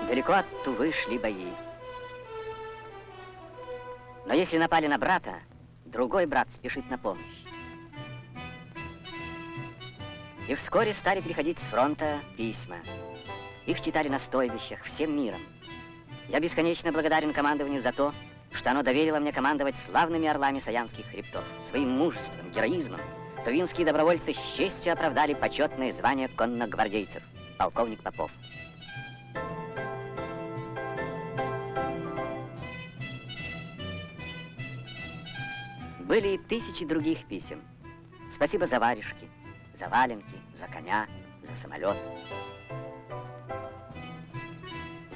Далеко от Тувы шли бои. Но если напали на брата, другой брат спешит на помощь. И вскоре стали приходить с фронта письма. Их читали на стойбищах всем миром. Я бесконечно благодарен командованию за то, что оно доверило мне командовать славными орлами Саянских хребтов. Своим мужеством, героизмом тувинские добровольцы с честью оправдали почетное звание конногвардейцев. Полковник Попов. Были и тысячи других писем. Спасибо за варежки, за валенки, за коня, за самолет.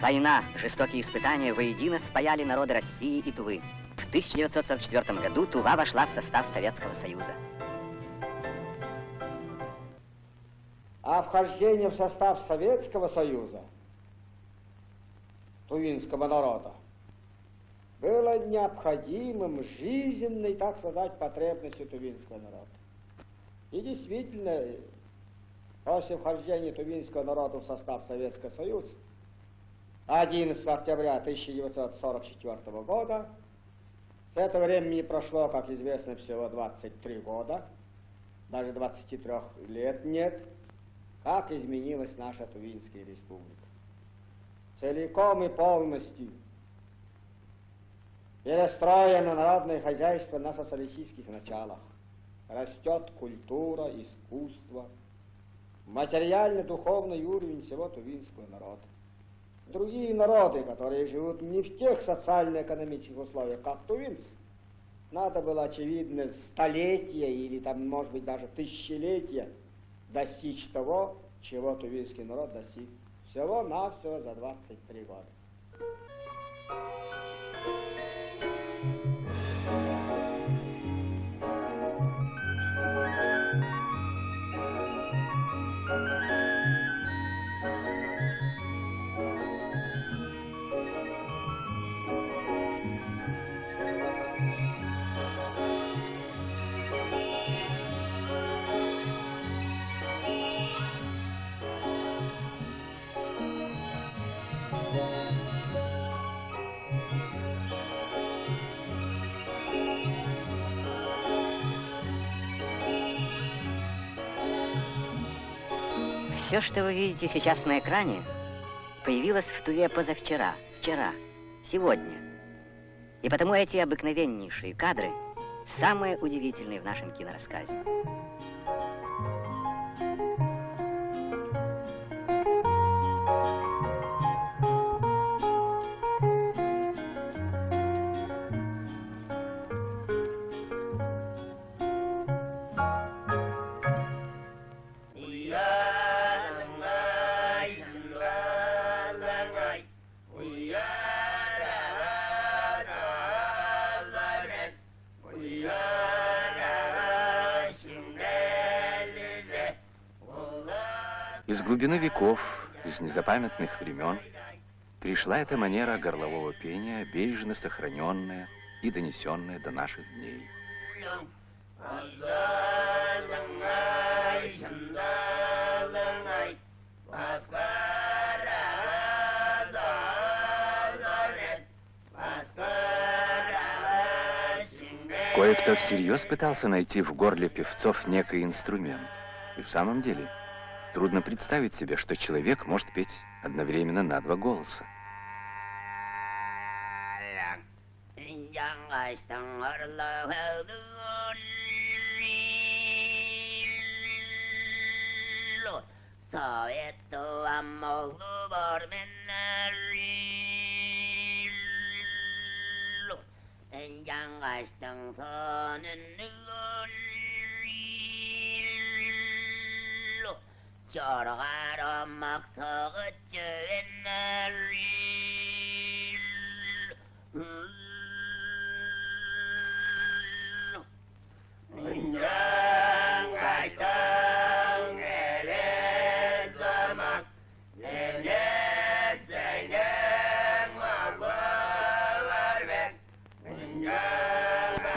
Война, жестокие испытания воедино спаяли народы России и Тувы. В 1944 году Тува вошла в состав Советского Союза. А вхождение в состав Советского Союза тувинского народа было необходимым, жизненной, так сказать, потребностью тувинского народа. И действительно, после вхождения тувинского народа в состав Советского Союза 11 октября 1944 года, с этого времени прошло, как известно, всего 23 года, даже 23 лет нет, как изменилась наша Тувинская республика. Целиком и полностью перестроено народное хозяйство на социалистических началах. Растет культура, искусство, материально-духовный уровень всего тувинского народа. Другие народы, которые живут не в тех социально-экономических условиях, как тувинцы, надо было, очевидно, столетия или, там, может быть, даже тысячелетия достичь того, чего тувинский народ достиг. Всего-навсего за 23 года. Все, что вы видите сейчас на экране, появилось в Туве позавчера, вчера, сегодня. И потому эти обыкновеннейшие кадры самые удивительные в нашем кинорассказе. Из глубины веков, из незапамятных времен пришла эта манера горлового пения, бережно сохраненная и донесенная до наших дней. Кое-кто всерьез пытался найти в горле певцов некий инструмент. И в самом деле трудно представить себе, что человек может петь одновременно на два голоса.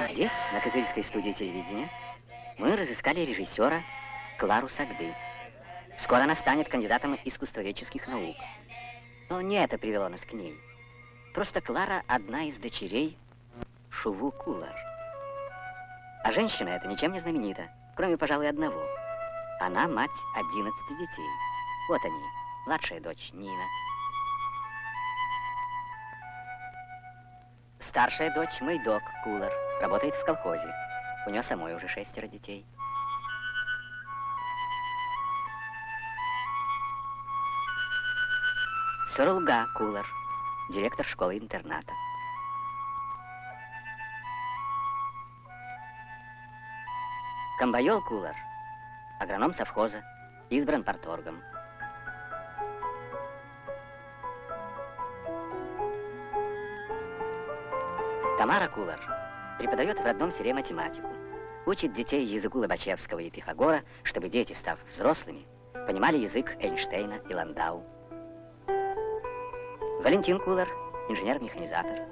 Здесь, на Кызыльской студии телевидения, мы разыскали режиссера Клару Сагды. Скоро она станет кандидатом искусствоведческих наук. Но не это привело нас к ней. Просто Клара одна из дочерей Шуву Кулар. А женщина эта ничем не знаменита, кроме, пожалуй, одного. Она мать 11 детей. Вот они, младшая дочь Нина. Старшая дочь Мэйдок Кулар, работает в колхозе. У нее самой уже 6 детей. Сорулга Кулар, директор школы-интерната. Камбайол Кулар, агроном совхоза, избран парторгом. Тамара Кулар преподает в родном селе математику. Учит детей языку Лобачевского и Пифагора, чтобы дети, став взрослыми, понимали язык Эйнштейна и Ландау. Валентин Кулар, инженер-механизатор.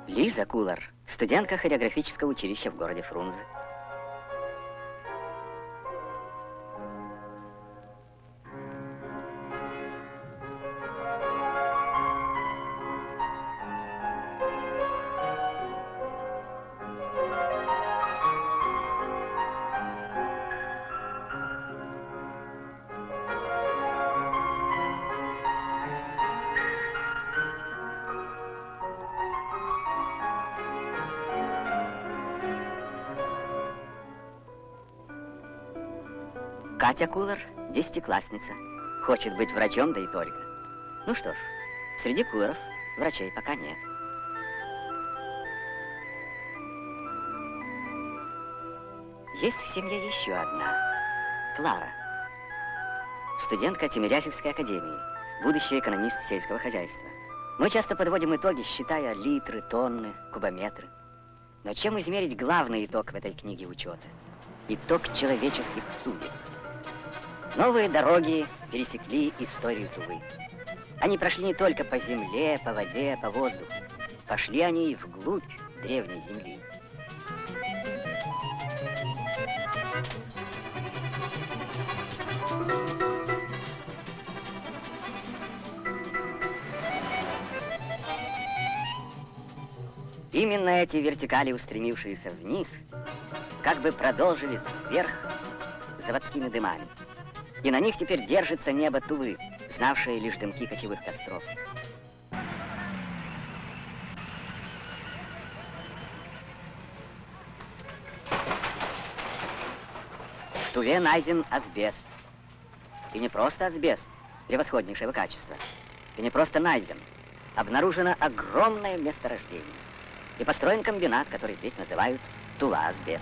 Лиза Кулар, студентка хореографического училища в городе Фрунзе. Катя Кулар, 10-классница, хочет быть врачом, да и только. Ну что ж, среди Куларов врачей пока нет. Есть в семье еще одна, Клара, студентка Тимирязевской академии, будущий экономист сельского хозяйства. Мы часто подводим итоги, считая литры, тонны, кубометры. Но чем измерить главный итог в этой книге учета? Итог человеческих судеб. Новые дороги пересекли историю Тувы. Они прошли не только по земле, по воде, по воздуху. Пошли они и вглубь древней земли. Именно эти вертикали, устремившиеся вниз, как бы продолжились вверх заводскими дымами. И на них теперь держится небо Тувы, знавшее лишь дымки кочевых костров. В Туве найден асбест. И не просто асбест превосходнейшего качества. И не просто найден. Обнаружено огромное месторождение. И построен комбинат, который здесь называют Тува-асбест.